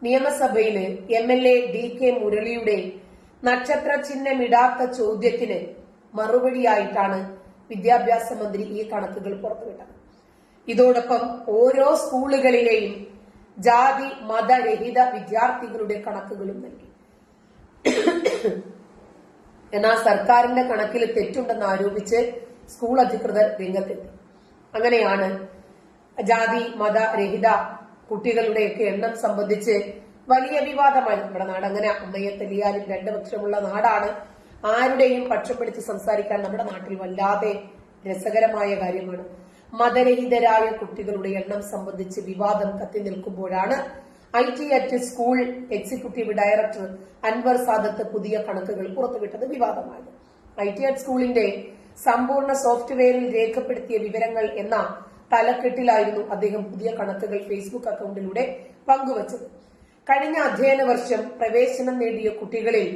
നിയമസഭയില് MLA DK മുരളിയുടെ നക്ഷത്ര ചിഹ്നമിടാത്ത ചോദ്യത്തിന് മറുപടിയായിട്ടാണ് വിദ്യാഭ്യാസ മന്ത്രി ഈ കണക്കുകൾ പുറത്തുവിട്ടത്. ഇതോടൊപ്പം ഓരോ സ്കൂളുകളിലെയും ജാതി മതരഹിത വിദ്യാർത്ഥികളുടെ കണക്കുകളും നൽകി. എന്നാൽ സർക്കാരിന്റെ കണക്കിൽ തെറ്റുണ്ടെന്ന് ആരോപിച്ച് സ്കൂൾ അധികൃതർ രംഗത്തെത്തി. അങ്ങനെയാണ് ജാതി മതരഹിത കുട്ടികളുടെയൊക്കെ എണ്ണം സംബന്ധിച്ച് വലിയ വിവാദമായി നമ്മുടെ നാട്. അങ്ങനെ അമ്മയെ തെളിയാലും രണ്ട് പക്ഷമുള്ള നാടാണ്. ആരുടെയും പക്ഷപ്പെടുത്തി സംസാരിക്കാൻ നമ്മുടെ നാട്ടിൽ വല്ലാതെ രസകരമായ കാര്യമാണ്. മതരഹിതരായ കുട്ടികളുടെ എണ്ണം സംബന്ധിച്ച് വിവാദം കത്തി നിൽക്കുമ്പോഴാണ് IT school executive director Anwar Sadath പുതിയ കണക്കുകൾ പുറത്തുവിട്ടത് വിവാദമായത്. IT സ്കൂളിന്റെ സമ്പൂർണ്ണ സോഫ്റ്റ്വെയറിൽ രേഖപ്പെടുത്തിയ വിവരങ്ങൾ എന്ന തലക്കെട്ടിലായിരുന്നു അദ്ദേഹം പുതിയ കണക്കുകൾ ഫേസ്ബുക്ക് അക്കൗണ്ടിലൂടെ പങ്കുവച്ചത്. കഴിഞ്ഞ അധ്യയന വർഷം പ്രവേശനം നേടിയ കുട്ടികളിൽ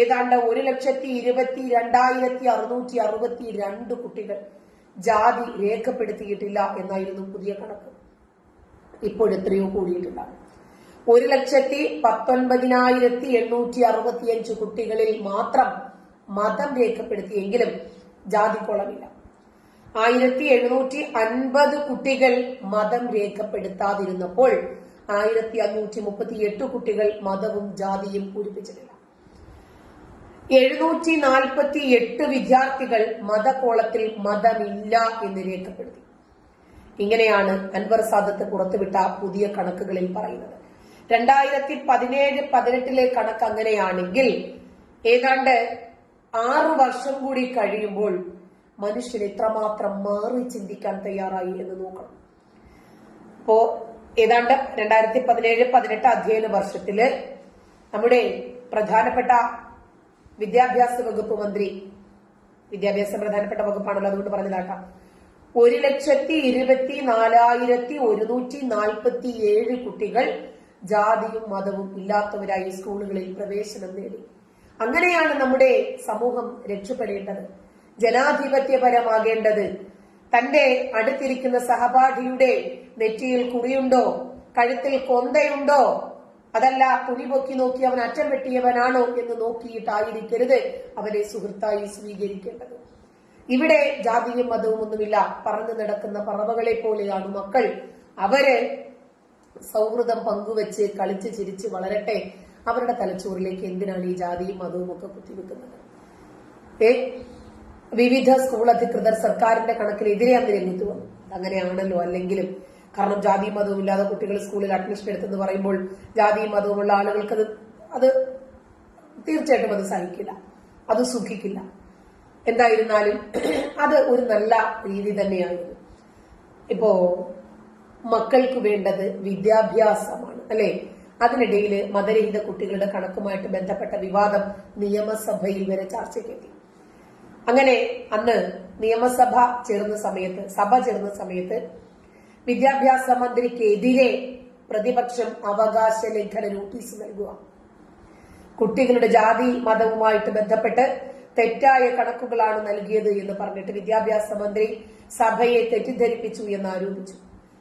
ഏതാണ്ട് 1,22,662 കുട്ടികൾ ജാതി രേഖപ്പെടുത്തിയിട്ടില്ല എന്നായിരുന്നു പുതിയ കണക്ക്. ഇപ്പോഴെത്രയോ കൂടിയിട്ടുണ്ടാകും. 1,19,865 കുട്ടികളിൽ മാത്രം മതം രേഖപ്പെടുത്തിയെങ്കിലും ജാതിക്കോളമില്ല. 1,750 കുട്ടികൾ മതം രേഖപ്പെടുത്താതിരുന്നപ്പോൾ 1,538 കുട്ടികൾ മതവും ജാതിയും പൂരിപ്പിച്ചിട്ടില്ല. 748 വിദ്യാർത്ഥികൾ മതക്കോളത്തിൽ മതമില്ല എന്ന് രേഖപ്പെടുത്തി. ഇങ്ങനെയാണ് അൻവർ സാദത്ത് പുറത്തുവിട്ട പുതിയ കണക്കുകളിൽ പറയുന്നത്. 2017-18 കണക്ക് അങ്ങനെയാണെങ്കിൽ ഏതാണ്ട് 6 വർഷം കൂടി കഴിയുമ്പോൾ മനുഷ്യൻ എത്രമാത്രം മാറി ചിന്തിക്കാൻ തയ്യാറായി എന്ന് നോക്കണം. അപ്പോ ഏതാണ്ട് 2017-18 അധ്യയന വർഷത്തില് നമ്മുടെ പ്രധാനപ്പെട്ട വിദ്യാഭ്യാസ വകുപ്പ് മന്ത്രി, വിദ്യാഭ്യാസം പ്രധാനപ്പെട്ട വകുപ്പാണല്ലോ അതുകൊണ്ട് പറഞ്ഞതാക്കാം, 1,24,147 കുട്ടികൾ ജാതിയും മതവും ഇല്ലാത്തവരായി സ്കൂളുകളിൽ പ്രവേശനം നേടി. അങ്ങനെയാണ് നമ്മുടെ സമൂഹം രക്ഷപ്പെടേണ്ടത്, ജനാധിപത്യപരമാകേണ്ടത്. തന്റെ അടുത്തിരിക്കുന്ന സഹപാഠിയുടെ നെറ്റിയിൽ കുറിയുണ്ടോ, കഴുത്തിൽ കൊന്തയുണ്ടോ, അതല്ല തുണി പൊക്കി നോക്കി അവൻ അറ്റം വെട്ടിയവനാണോ എന്ന് നോക്കിയിട്ടായിരിക്കരുത് അവനെ സുഹൃത്തായി സ്വീകരിക്കേണ്ടത്. ഇവിടെ ജാതിയും മതവും ഒന്നുമില്ല. പറന്നു നടക്കുന്ന പറവകളെ പോലെയാണ് മക്കൾ. അവര് സൗഹൃദം പങ്കുവെച്ച് കളിച്ച് ചിരിച്ച് വളരട്ടെ. അവരുടെ തലച്ചോറിലേക്ക് എന്തിനാണ് ഈ ജാതിയും മതവും ഒക്കെ കുത്തിവെക്കുന്നത്? വിവിധ സ്കൂൾ അധികൃതർ സർക്കാരിന്റെ കണക്കിനെതിരെ അന്ന് രംഗത്ത് വന്നു. അങ്ങനെയാണല്ലോ അല്ലെങ്കിലും. കാരണം ജാതിയും മതവും ഇല്ലാതെ കുട്ടികൾ സ്കൂളിൽ അഡ്മിഷൻ എടുത്തെന്ന് പറയുമ്പോൾ ജാതിയും മതവുമുള്ള ആളുകൾക്ക് അത് തീർച്ചയായിട്ടും അത് സഹിക്കില്ല, അത് സുഖിക്കില്ല. എന്തായിരുന്നാലും അത് ഒരു നല്ല രീതി തന്നെയായിരുന്നു. ഇപ്പോ മക്കൾക്ക് വേണ്ടത് വിദ്യാഭ്യാസമാണ് അല്ലെ? അതിനിടയിൽ മതരഹിത കുട്ടികളുടെ കണക്കുമായിട്ട് ബന്ധപ്പെട്ട വിവാദം നിയമസഭയിൽ വരെ ചർച്ചയ്ക്കെത്തി. അങ്ങനെ അന്ന് സഭ ചേർന്ന സമയത്ത് വിദ്യാഭ്യാസ മന്ത്രിക്കെതിരെ പ്രതിപക്ഷം അവകാശ ലംഘന നോട്ടീസ് നൽകുക, കുട്ടികളുടെ ജാതി മതവുമായിട്ട് ബന്ധപ്പെട്ട് തെറ്റായ കണക്കുകളാണ് നൽകിയത് എന്ന് പറഞ്ഞിട്ട് വിദ്യാഭ്യാസ മന്ത്രി സഭയെ തെറ്റിദ്ധരിപ്പിച്ചു എന്ന് ആരോപിച്ചു.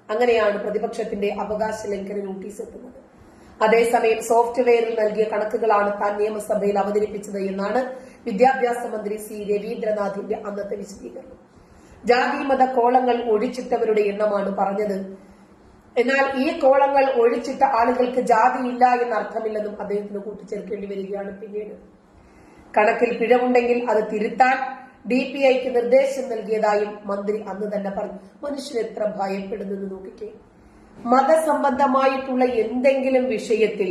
അങ്ങനെയാണ് പ്രതിപക്ഷത്തിന്റെ അവകാശ ലംഘന നോട്ടീസ് എത്തുന്നത്. അതേസമയം സോഫ്റ്റ്വെയറിൽ നൽകിയ കണക്കുകളാണ് താൻ നിയമസഭയിൽ അവതരിപ്പിച്ചത് എന്നാണ് വിദ്യാഭ്യാസ മന്ത്രി C രവീന്ദ്രനാഥിന്റെ അന്നത്തെ വിശദീകരണം. ജാതി മത കോളങ്ങൾ ഒഴിച്ചിട്ടവരുടെ എണ്ണമാണ് പറഞ്ഞത്. എന്നാൽ ഈ കോളങ്ങൾ ഒഴിച്ചിട്ട ആളുകൾക്ക് ജാതിയില്ല എന്ന അർത്ഥമില്ലെന്നും അദ്ദേഹത്തിന് കൂട്ടിച്ചേർക്കേണ്ടി വരികയാണ്. പിന്നീട് കണക്കിൽ പിഴവുണ്ടെങ്കിൽ അത് തിരുത്താൻ DPIക്ക് നിർദ്ദേശം നൽകിയതായും മന്ത്രി അന്ന് തന്നെ പറഞ്ഞു. മനുഷ്യൻ എത്ര ഭയപ്പെടുന്നെന്ന് നോക്കിക്കേ. മതസംബന്ധമായിട്ടുള്ള എന്തെങ്കിലും വിഷയത്തിൽ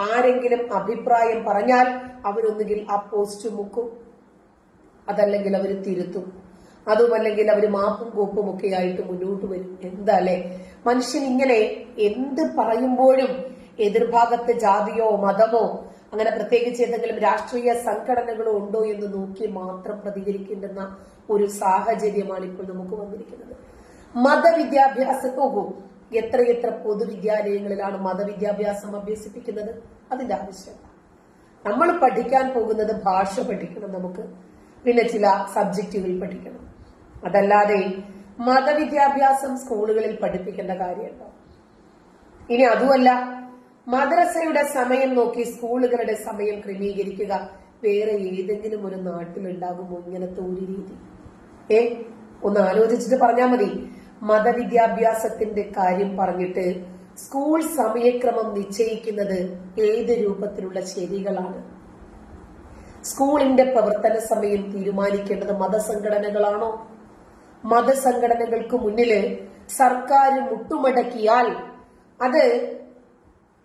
ആരെങ്കിലും അഭിപ്രായം പറഞ്ഞാൽ അവരൊന്നുകിൽ ആ പോസ്റ്റ് മുക്കും, അതല്ലെങ്കിൽ അവർ തിരുത്തും, അതുമല്ലെങ്കിൽ അവർ മാപ്പും കോപ്പും ഒക്കെ ആയിട്ട് മുന്നോട്ട് വരും. എന്താ അല്ലെ മനുഷ്യൻ ഇങ്ങനെ എന്ത് പറയുമ്പോഴും എതിർഭാഗത്ത് ജാതിയോ മതമോ അങ്ങനെ പ്രത്യേകിച്ച് എന്തെങ്കിലും രാഷ്ട്രീയ സംഘടനകളോ ഉണ്ടോ എന്ന് നോക്കി മാത്രം പ്രതികരിക്കേണ്ടുന്ന ഒരു സാഹചര്യമാണ് ഇപ്പോൾ നമുക്ക് വന്നിരിക്കുന്നത്. മതവിദ്യാഭ്യാസത്തോകും എത്രയെത്ര പൊതുവിദ്യാലയങ്ങളിലാണ് മതവിദ്യാഭ്യാസം അഭ്യസിപ്പിക്കുന്നത്? അതിന്റെ ആവശ്യമില്ല. നമ്മൾ പഠിക്കാൻ പോകുന്നത് ഭാഷ പഠിക്കണം, നമുക്ക് പിന്നെ ചില സബ്ജക്റ്റുകൾ പഠിക്കണം. അതല്ലാതെ മതവിദ്യാഭ്യാസം സ്കൂളുകളിൽ പഠിപ്പിക്കേണ്ട കാര്യമുണ്ടോ? ഇനി അതുമല്ല, മദ്രസയുടെ സമയം നോക്കി സ്കൂളുകളുടെ സമയം ക്രമീകരിക്കുക. വേറെ ഏതെങ്കിലും ഒരു നാട്ടിലുണ്ടാകുമോ ഇങ്ങനത്തെ ഒരു രീതി? ഒന്ന് ആലോചിച്ചിട്ട് പറഞ്ഞാൽ മതി. മതവിദ്യാഭ്യാസത്തിന്റെ കാര്യം പറഞ്ഞിട്ട് സ്കൂൾ സമയക്രമം നിശ്ചയിക്കുന്നത് ഏത് രൂപത്തിലുള്ള ശരികളാണ്? സ്കൂളിന്റെ പ്രവർത്തന സമയം തീരുമാനിക്കേണ്ടത് മതസംഘടനകളാണോ? മതസംഘടനകൾക്ക് മുന്നില് സർക്കാർ മുട്ടുമടക്കിയാൽ അത്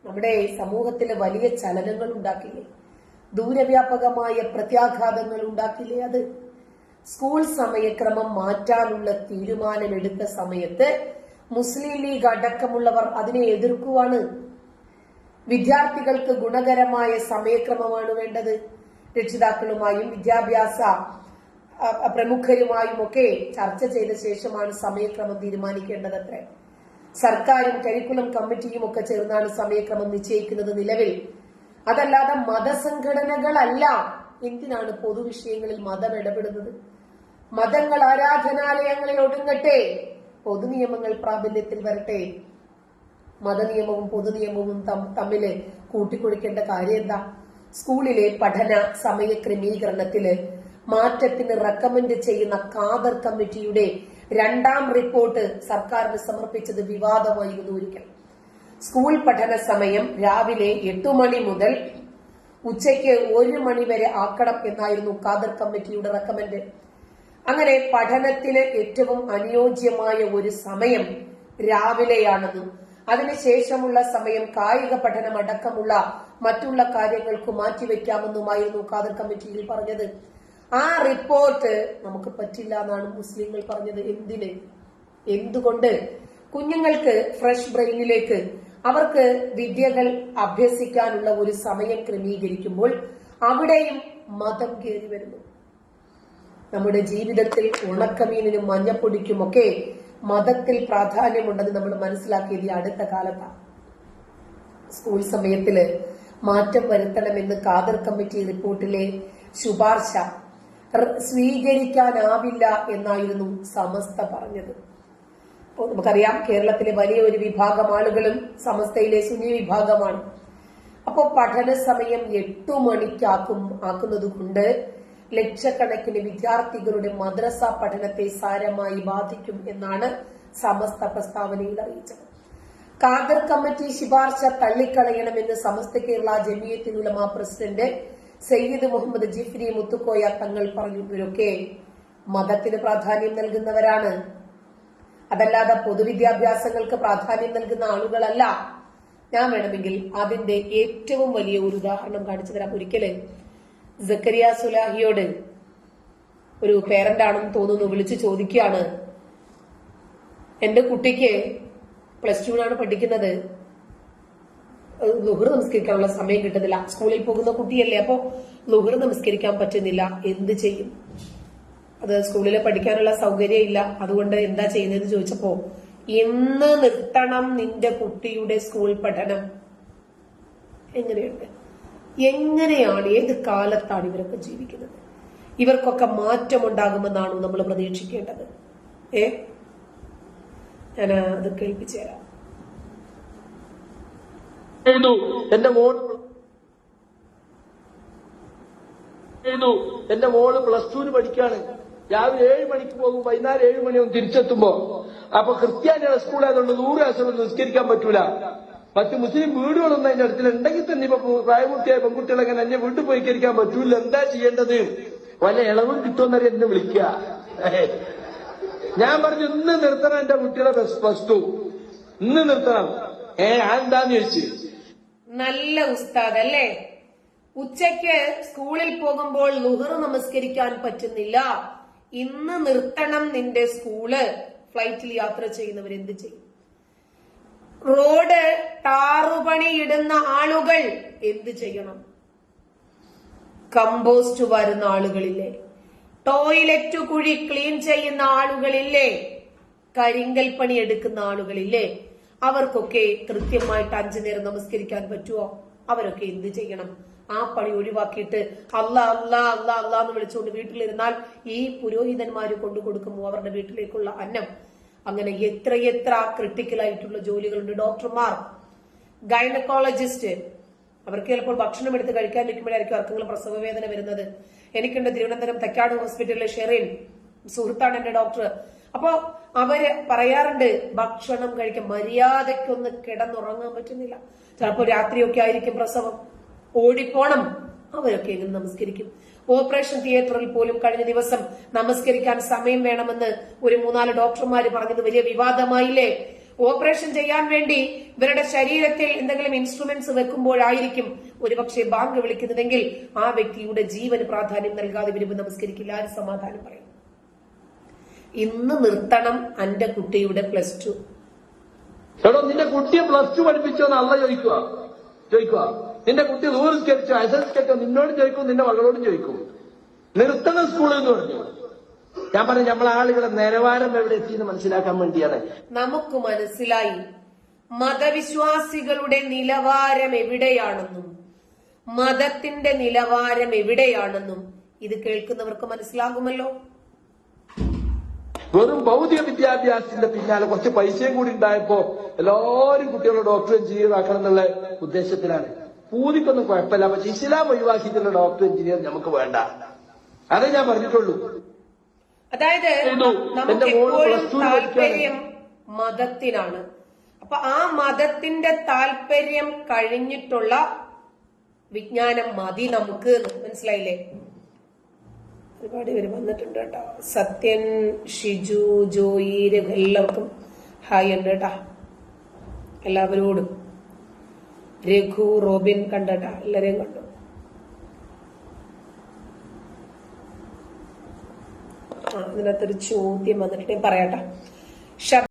നമ്മുടെ സമൂഹത്തിലെ വലിയ ചലനങ്ങൾ ഉണ്ടാക്കില്ലേ? ദൂരവ്യാപകമായ പ്രത്യാഘാതങ്ങൾ ഉണ്ടാക്കില്ലേ? അത് സ്കൂൾ സമയക്രമം മാറ്റാനുള്ള തീരുമാനമെടുത്ത സമയത്ത് മുസ്ലിം ലീഗ് അടക്കമുള്ളവർ അതിനെ എതിർക്കുവാണ്. വിദ്യാർത്ഥികൾക്ക് ഗുണകരമായ സമയക്രമമാണ് വേണ്ടത്. രക്ഷിതാക്കളുമായും വിദ്യാഭ്യാസ പ്രമുഖരുമായും ഒക്കെ ചർച്ച ചെയ്ത ശേഷമാണ് സമയക്രമം തീരുമാനിക്കേണ്ടത്. അത്രേ സർക്കാരും കരിക്കുലം കമ്മിറ്റിയും ഒക്കെ ചേർന്നാണ് സമയക്രമം നിശ്ചയിക്കുന്നത് നിലവിൽ. അതല്ലാതെ മതസംഘടനകളല്ല. എന്തിനാണ് പൊതുവിഷയങ്ങളിൽ മതം ഇടപെടുന്നത്? മതങ്ങൾ ആരാധനാലയങ്ങളിൽ ഒടുങ്ങട്ടെ, പൊതുനിയമങ്ങൾ പ്രാബല്യത്തിൽ വരട്ടെ. മതനിയമവും പൊതുനിയമവും തമ്മില് കൂട്ടിക്കൊടുക്കേണ്ട കാര്യം എന്താ? സ്കൂളിലെ പഠന സമയ ക്രമീകരണത്തില് മാറ്റത്തിന് റെക്കമെൻഡ് ചെയ്യുന്ന ഖാദർ കമ്മിറ്റിയുടെ 2ാം റിപ്പോർട്ട് സർക്കാരിന് സമർപ്പിച്ചത് വിവാദമായിരുന്നു ഒരിക്കൽ. സ്കൂൾ പഠന സമയം രാവിലെ 8 മണി മുതൽ ഉച്ചയ്ക്ക് 1 മണി വരെ ആക്കണം എന്നായിരുന്നു ഖാദർ കമ്മിറ്റിയുടെ റെക്കമെൻഡ്. അങ്ങനെ പഠനത്തിന് ഏറ്റവും അനുയോജ്യമായ ഒരു സമയം രാവിലെയാണെന്നും അതിനുശേഷമുള്ള സമയം കായിക പഠനം അടക്കമുള്ള മറ്റുള്ള കാര്യങ്ങൾക്ക് മാറ്റിവെക്കാമെന്നുമായിരുന്നു ഖാദർ കമ്മിറ്റിയിൽ പറഞ്ഞത്. ആ റിപ്പോർട്ട് നമുക്ക് പറ്റില്ല എന്നാണ് മുസ്ലിങ്ങൾ പറഞ്ഞത്. എന്തുകൊണ്ട്? കുഞ്ഞുങ്ങൾക്ക് ഫ്രഷ് ബ്രെയിനിലേക്ക് അവർക്ക് വിദ്യകൾ അഭ്യസിക്കാനുള്ള ഒരു സമയം ക്രമീകരിക്കുമ്പോൾ അവിടെയും മതം കയറി വരുന്നു. നമ്മുടെ ജീവിതത്തിൽ ഉണക്കമീനിനും മഞ്ഞപ്പൊടിക്കുമൊക്കെ മതത്തിൽ പ്രാധാന്യമുണ്ടെന്ന് നമ്മൾ മനസ്സിലാക്കിയത് ഈ അടുത്ത കാലത്താണ്. സ്കൂൾ സമയത്തില് മാറ്റം വരുത്തണമെന്ന് ഖാദർ കമ്മിറ്റി റിപ്പോർട്ടിലെ ശുപാർശ സ്വീകരിക്കാനാവില്ല എന്നായിരുന്നു സമസ്ത പറഞ്ഞത്. അപ്പോൾ നമുക്കറിയാം, കേരളത്തിലെ വലിയ ഒരു വിഭാഗം ആളുകളും സമസ്തയിലെ സുന്നി വിഭാഗമാണ്. അപ്പോൾ പഠന സമയം 8 മണിക്കാക്കുന്നത് കൊണ്ട് ലക്ഷക്കണക്കിന് വിദ്യാർത്ഥികളുടെ മദ്രസ പഠനത്തെ സാരമായി ബാധിക്കും എന്നാണ് സമസ്ത പ്രസ്താവനയിൽ അറിയിച്ചത്. ഖാദർ കമ്മിറ്റി ശുപാർശ തള്ളിക്കളയണമെന്ന് സമസ്ത കേരള ജമിയത്തുൽ ഉലമ പ്രസിഡന്റ് സയ്യിദ് മുഹമ്മദ് ജിഫ്രി മുത്തുക്കോയ തങ്ങൾ പറഞ്ഞു. ഇവരൊക്കെ മതത്തിന് പ്രാധാന്യം നൽകുന്നവരാണ്, അതല്ലാതെ പൊതുവിദ്യാഭ്യാസങ്ങൾക്ക് പ്രാധാന്യം നൽകുന്ന ആളുകളല്ല. ഞാൻ വേണമെങ്കിൽ അതിന്റെ ഏറ്റവും വലിയ ഒരു ഉദാഹരണം കാണിച്ചു തരാം. ഒരിക്കല് സക്കരിയ സുലാഹിയോട് ഒരു പേരന്റ് ആണെന്ന് തോന്നുന്നു വിളിച്ചു ചോദിക്കുകയാണ്, എന്റെ കുട്ടിക്ക് +2 പഠിക്കുന്നത്, ളുഹർ നമസ്കരിക്കാനുള്ള സമയം കിട്ടുന്നില്ല. സ്കൂളിൽ പോകുന്ന കുട്ടിയല്ലേ, അപ്പൊ ളുഹർ നമസ്കരിക്കാൻ പറ്റുന്നില്ല, എന്ത് ചെയ്യും? അത് സ്കൂളിൽ പഠിക്കാനുള്ള സൗകര്യം ഇല്ല, അതുകൊണ്ട് എന്താ ചെയ്യുന്നതെന്ന് ചോദിച്ചപ്പോ, എന്ന് നിർത്തണം നിന്റെ കുട്ടിയുടെ സ്കൂൾ പഠനം? എങ്ങനെയാണ് ഏത് കാലത്താണ് ഇവരൊക്കെ ജീവിക്കുന്നത്? ഇവർക്കൊക്കെ മാറ്റമുണ്ടാകുമെന്നാണോ നമ്മൾ പ്രതീക്ഷിക്കേണ്ടത്? ഞാൻ അത് കേൾപ്പിച്ചു തരാം. എന്റെ മോള് +2 പഠിക്കാണ്. രാവിലെ 7 മണിക്ക് പോകും, വൈകുന്നേരം 7 മണിയാവും തിരിച്ചെത്തുമ്പോ. അപ്പൊ ക്രിസ്ത്യാനിയുടെ സ്കൂൾ ആയതുകൊണ്ട് 100 അസറൊന്നും നിസ്കരിക്കാൻ പറ്റൂല. മറ്റു മുസ്ലിം വീടുകളൊന്നും അതിന്റെ അടുത്തിൽ ഉണ്ടെങ്കിൽ തന്നെ ഇപ്പൊ പ്രായപൂർത്തിയായ പെൺകുട്ടികളെങ്ങനെ എന്നെ വീട്ടിൽ പോയി കരിക്കാൻ പറ്റൂല. എന്താ ചെയ്യേണ്ടത്? വല്ല ഇളവും കിട്ടുമെന്നറിയാൻ എന്നെ വിളിക്കുക. ഞാൻ പറഞ്ഞു, ഇന്ന് നിർത്തണം എന്റെ കുട്ടികളെ +2, ഇന്ന് നിർത്തണം. എന്താന്ന് ചോദിച്ചു. നല്ല ഉസ്താദ് അല്ലേ? ഉച്ചയ്ക്ക് സ്കൂളിൽ പോകുമ്പോൾ ളുഹർ നമസ്കരിക്കാൻ പറ്റുന്നില്ല, ഇന്ന് നിർത്തണം നിന്റെ സ്കൂള്. ഫ്ലൈറ്റിൽ യാത്ര ചെയ്യുന്നവർ എന്ത് ചെയ്യും? റോഡ് ടാറുപണി ഇടുന്ന ആളുകൾ എന്ത് ചെയ്യണം? കമ്പോസ്റ്റ് വരുന്ന ആളുകളില്ലേ? ടോയ്ലറ്റ് കുഴി ക്ലീൻ ചെയ്യുന്ന ആളുകളില്ലേ? കരിങ്കൽ പണി എടുക്കുന്ന ആളുകളില്ലേ? അവർക്കൊക്കെ കൃത്യമായിട്ട് 5 നേരം നമസ്കരിക്കാൻ പറ്റുമോ? അവരൊക്കെ എന്ത് ചെയ്യണം? ആ പണി ഒഴിവാക്കിയിട്ട് അല്ലാ അല്ലാ അല്ലാ അല്ലാ എന്ന് വിളിച്ചുകൊണ്ട് വീട്ടിലിരുന്നാൽ ഈ പുരോഹിതന്മാര് കൊണ്ടു കൊടുക്കുമോ അവരുടെ വീട്ടിലേക്കുള്ള അന്നം? അങ്ങനെ എത്രയെത്ര ക്രിട്ടിക്കലായിട്ടുള്ള ജോലികളുണ്ട്. ഡോക്ടർമാർ ഗൈനക്കോളജിസ്റ്റ്, അവർക്ക് ചിലപ്പോൾ ഭക്ഷണം എടുത്ത് കഴിക്കാൻ നിൽക്കുമ്പോഴായിരിക്കും ആർക്കെങ്കിലും പ്രസവ വേദന വരുന്നത്. എനിക്കുണ്ട് തിരുവനന്തപുരം തൈക്കാട് ഹോസ്പിറ്റലിലെ ഷെറിൻ, സുഹൃത്താണ് എന്റെ ഡോക്ടർ. അപ്പോ അവര് പറയാറുണ്ട് ഭക്ഷണം കഴിക്കാൻ മര്യാദയ്ക്കൊന്ന് കിടന്നുറങ്ങാൻ പറ്റുന്നില്ല. ചിലപ്പോൾ രാത്രിയൊക്കെ ആയിരിക്കും പ്രസവം, ഓടിപ്പോണം. അവരൊക്കെ എങ്ങനെ നമസ്കരിക്കും? ഓപ്പറേഷൻ തിയേറ്ററിൽ പോലും കഴിഞ്ഞ ദിവസം നമസ്കരിക്കാൻ സമയം വേണമെന്ന് ഒരു 3-4 ഡോക്ടർമാര് പറഞ്ഞത് വലിയ വിവാദമായില്ലേ? ഓപ്പറേഷൻ ചെയ്യാൻ വേണ്ടി ഇവരുടെ ശരീരത്തിൽ എന്തെങ്കിലും ഇൻസ്ട്രുമെന്റ്സ് വെക്കുമ്പോഴായിരിക്കും ഒരുപക്ഷെ ബാങ്ക് വിളിക്കുന്നതെങ്കിൽ ആ വ്യക്തിയുടെ ജീവന് പ്രാധാന്യം നൽകാതെ ഇവര് നമസ്കരിക്കില്ല. ആര് സമാധാനം പറയും? ഇന്ന് നിർത്തണം അന്റെ കുട്ടിയുടെ +2. എടോ, നിന്റെ കുട്ടിയെ +2 പഠിപ്പിച്ചോന്ന് അള്ള ചോദിക്കുക. നിന്റെ കുട്ടി ദൂരസ്കരിച്ചോ അസസ്കരിച്ചോ നിന്നോടും ചോദിക്കും, നിന്റെ മകളോടും ചോദിക്കും. നിർത്തണം സ്കൂളിൽ എന്ന് പറഞ്ഞു. ഞാൻ പറഞ്ഞു നമ്മളെ ആളുകളെ നിലവാരം എവിടെ എത്തിയെന്ന് മനസ്സിലാക്കാൻ വേണ്ടിയാണ്. നമുക്ക് മനസ്സിലായി മതവിശ്വാസികളുടെ നിലവാരം എവിടെയാണെന്നും മതത്തിന്റെ നിലവാരം എവിടെയാണെന്നും ഇത് കേൾക്കുന്നവർക്ക് മനസ്സിലാകുമല്ലോ. വെറും ഭൗതിക വിദ്യാഭ്യാസത്തിന്റെ പിന്നാലെ കുറച്ച് പൈസയും കൂടി ഉണ്ടായപ്പോ എല്ലാവരും കുട്ടികളെ ഡോക്ടർ എഞ്ചിനീയർ ആക്കണം എന്നുള്ള ഉദ്ദേശത്തിലാണ്. പൂതിക്കൊന്നും കുഴപ്പമില്ല, പക്ഷെ ഇസ്ലാം ഒഴിവാക്കിയിട്ടുള്ള ഡോക്ടർ എഞ്ചിനീയർ നമുക്ക് വേണ്ട. അതേ ഞാൻ പറഞ്ഞിട്ടുള്ളൂ. അതായത് നമുക്ക് എപ്പോഴും താല്പര്യം മതത്തിനാണ്. അപ്പൊ ആ മതത്തിന്റെ താല്പര്യം കഴിഞ്ഞിട്ടുള്ള വിജ്ഞാനം മതി നമുക്ക്. മനസ്സിലായില്ലേ? ഒരുപാട് പേര് വന്നിട്ടുണ്ട് കേട്ടോ. സത്യൻ, ഷിജു, ജോയി, എല്ലാവർക്കും ഹായ് ഉണ്ട് കേട്ടാ. എല്ലാവരോടും രഘു, റോബിൻ കണ്ടട്ടാ, എല്ലാരെയും കണ്ടു. ഇതിനകത്തൊരു ചോദ്യം വന്നിട്ട് പറയാട്ടാ.